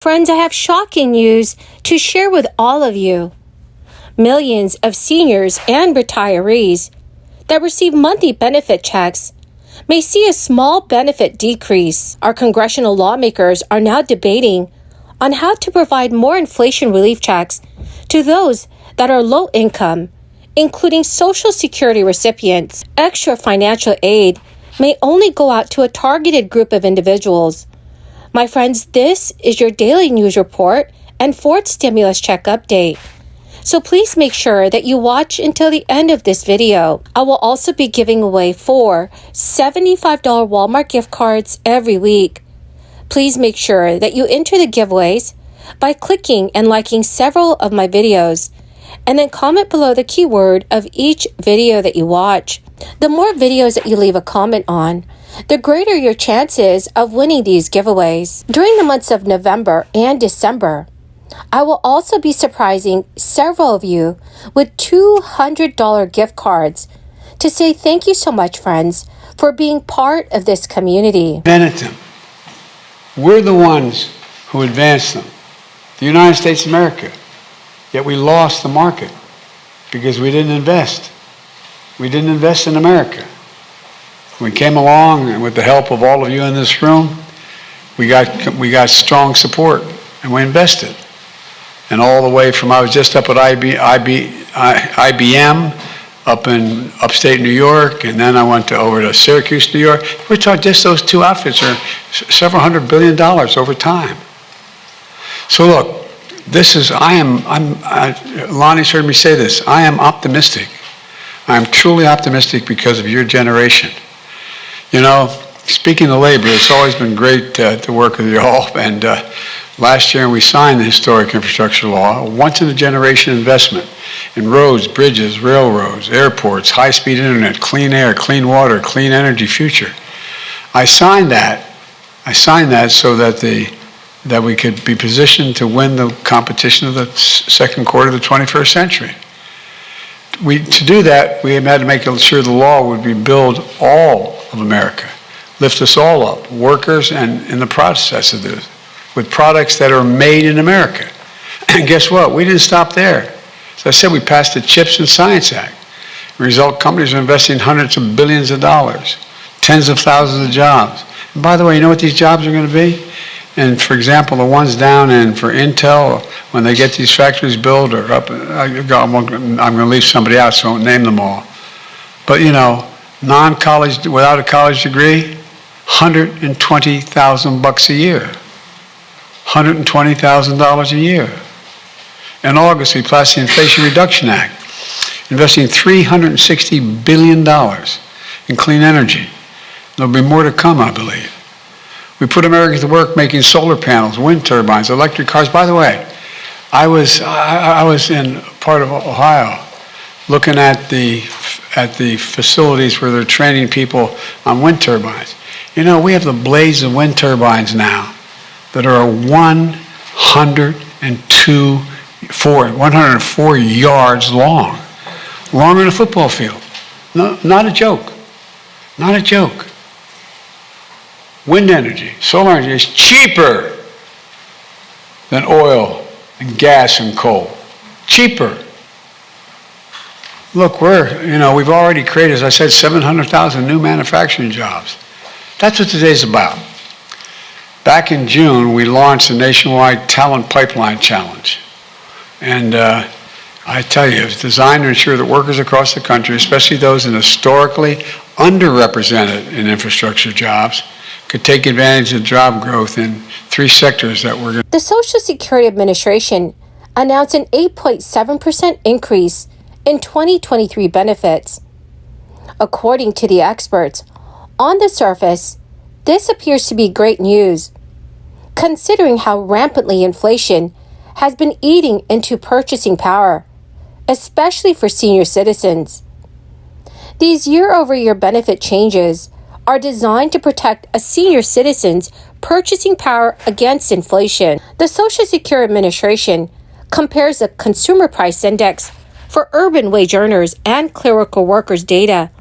Friends, I have shocking news to share with all of you. Millions of seniors and retirees that receive monthly benefit checks may see a small benefit decrease. Our congressional lawmakers are now debating on how to provide more inflation relief checks to those that are low income, including Social Security recipients. Extra financial aid may only go out to a targeted group of individuals. My friends, this is your daily news report and fourth stimulus check update. So please make sure that you watch until the end of this video. I will also be giving away 4 $75 Walmart gift cards every week. Please make sure that you enter the giveaways by clicking and liking several of my videos, and then comment below the keyword of each video that you watch. The more videos that you leave a comment on, the greater your chances of winning these giveaways. During the months of November and December, I will also be surprising several of you with $200 gift cards to say thank you so much, friends, for being part of this community. Invented them. We're the ones who advanced them. The United States of America. Yet we lost the market because we didn't invest. We didn't invest in America. We came along, and with the help of all of you in this room, we got strong support, and we invested. And all the way from, I was just up at IBM, up in upstate New York, and then I went over to Syracuse, New York. We're talking just those two outfits are several $100 billion over time. So look, Lonnie's heard me say this, I am optimistic. I am truly optimistic because of your generation. You know, speaking of labor, it's always been great to work with you all. And last year we signed the historic infrastructure law, a once-in-a-generation investment in roads, bridges, railroads, airports, high-speed internet, clean air, clean water, clean energy future. I signed that so that we could be positioned to win the competition of the second quarter of the 21st century. To do that, we had to make sure the law would build all of America, lift us all up, workers and in the process of this, with products that are made in America. And guess what? We didn't stop there. As I said, we passed the CHIPS and Science Act. The result, companies are investing hundreds of billions of dollars, tens of thousands of jobs. And by the way, you know what these jobs are going to be? And for example, the ones down in for Intel, when they get these factories built or up, I'm going to leave somebody out, so I won't name them all. But you know, non-college, without a college degree, $120,000 a year. $120,000 a year. In August, we passed the Inflation Reduction Act, investing $360 billion in clean energy. There'll be more to come, I believe. We put America to work making solar panels, wind turbines, electric cars. By the way, I was in part of Ohio looking at the facilities where they're training people on wind turbines. You know, we have the blades of wind turbines now that are 104 yards long, longer than a football field. No, not a joke. Not a joke. Wind energy, solar energy is cheaper than oil and gas and coal. Cheaper. Look, we've already created, as I said, 700,000 new manufacturing jobs. That's what today's about. Back in June, we launched a nationwide talent pipeline challenge. And I tell you, it's designed to ensure that workers across the country, especially those in historically underrepresented in infrastructure jobs, could take advantage of job growth in 3 sectors that we're going to. The Social Security Administration announced an 8.7% increase in 2023 benefits. According to the experts, on the surface, this appears to be great news, considering how rampantly inflation has been eating into purchasing power, especially for senior citizens. These year-over-year benefit changes are designed to protect a senior citizen's purchasing power against inflation. The Social Security Administration compares the Consumer Price Index for urban wage earners and clerical workers data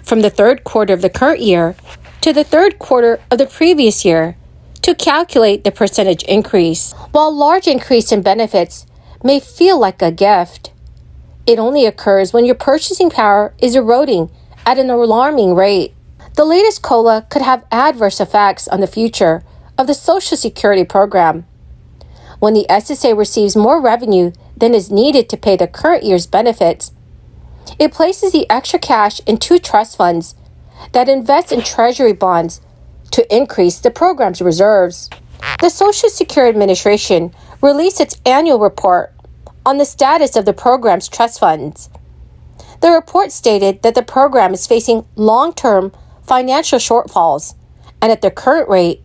from the third quarter of the current year to the third quarter of the previous year to calculate the percentage increase. While large increase in benefits may feel like a gift, it only occurs when your purchasing power is eroding at an alarming rate. The latest COLA could have adverse effects on the future of the Social Security program. When the SSA receives more revenue than is needed to pay the current year's benefits, it places the extra cash in two trust funds that invest in Treasury bonds to increase the program's reserves. The Social Security Administration released its annual report on the status of the program's trust funds. The report stated that the program is facing long-term financial shortfalls, and at the current rate,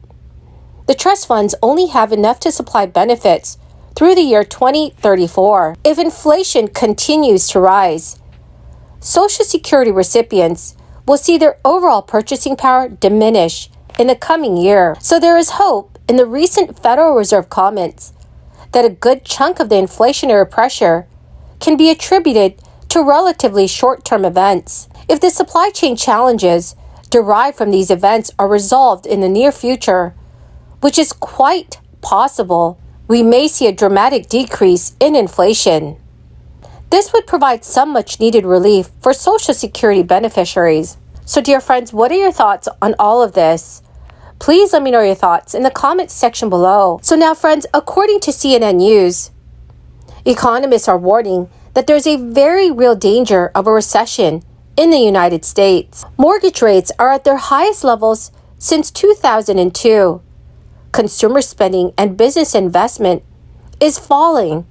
the trust funds only have enough to supply benefits through the year 2034. If inflation continues to rise, Social Security recipients will see their overall purchasing power diminish in the coming year. So there is hope in the recent Federal Reserve comments that a good chunk of the inflationary pressure can be attributed to relatively short-term events. If the supply chain challenges derived from these events are resolved in the near future, which is quite possible, we may see a dramatic decrease in inflation. This would provide some much-needed relief for Social Security beneficiaries. So, dear friends, what are your thoughts on all of this? Please let me know your thoughts in the comments section below. So now, friends, according to CNN News, economists are warning that there's a very real danger of a recession in the United States. Mortgage rates are at their highest levels since 2002. Consumer spending and business investment is falling,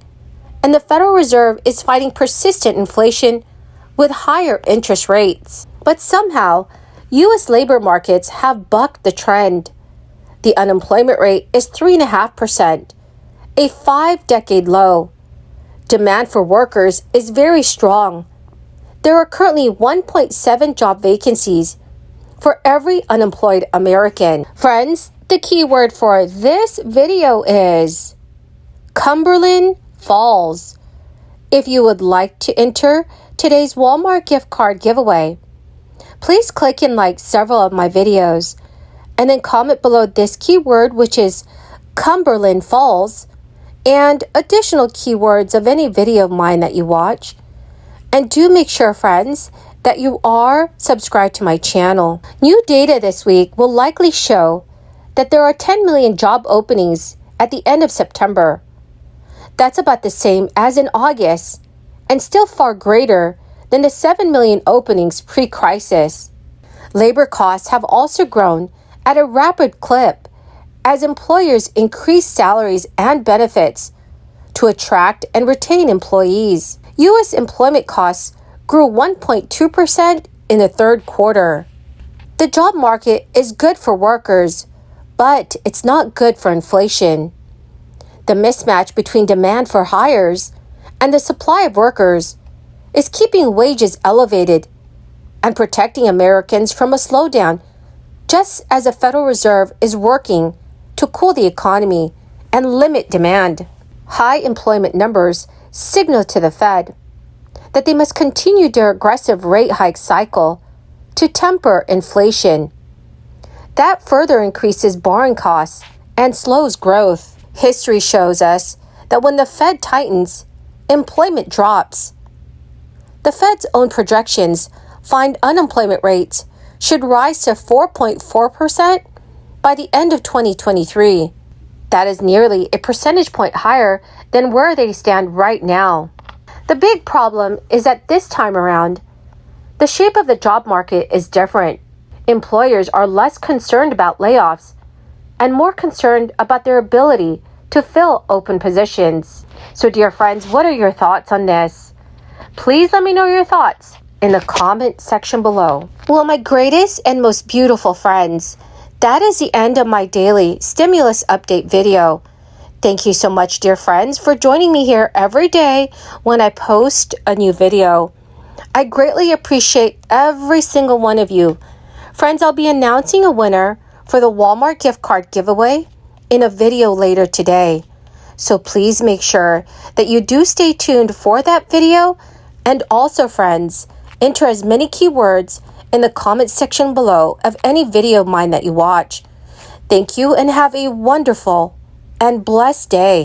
and the Federal Reserve is fighting persistent inflation with higher interest rates. But somehow, U.S. labor markets have bucked the trend. The unemployment rate is 3.5%, a 5-decade low. Demand for workers is very strong. There are currently 1.7 job vacancies for every unemployed American. Friends, the keyword for this video is Cumberland Falls. If you would like to enter today's Walmart gift card giveaway, please click and like several of my videos, and then comment below this keyword, which is Cumberland Falls, and additional keywords of any video of mine that you watch. And do make sure, friends, that you are subscribed to my channel. New data this week will likely show that there are 10 million job openings at the end of September. That's about the same as in August, and still far greater than the 7 million openings pre-crisis. Labor costs have also grown at a rapid clip as employers increase salaries and benefits to attract and retain employees. U.S. employment costs grew 1.2% in the third quarter. The job market is good for workers, but it's not good for inflation. The mismatch between demand for hires and the supply of workers is keeping wages elevated and protecting Americans from a slowdown, just as the Federal Reserve is working to cool the economy and limit demand. High employment numbers signal to the Fed that they must continue their aggressive rate hike cycle to temper inflation. That further increases borrowing costs and slows growth. History shows us that when the Fed tightens, employment drops. The Fed's own projections find unemployment rates should rise to 4.4% by the end of 2023. That is nearly a percentage point higher than where they stand right now. The big problem is that this time around, the shape of the job market is different. Employers are less concerned about layoffs and more concerned about their ability to fill open positions. So, dear friends, what are your thoughts on this? Please let me know your thoughts in the comment section below. Well, my greatest and most beautiful friends, that is the end of my daily stimulus update video. Thank you so much, dear friends, for joining me here every day when I post a new video. I greatly appreciate every single one of you. Friends, I'll be announcing a winner for the Walmart gift card giveaway in a video later today. So please make sure that you do stay tuned for that video. And also, friends, enter as many keywords in the comment section below of any video of mine that you watch. Thank you and have a wonderful and blessed day.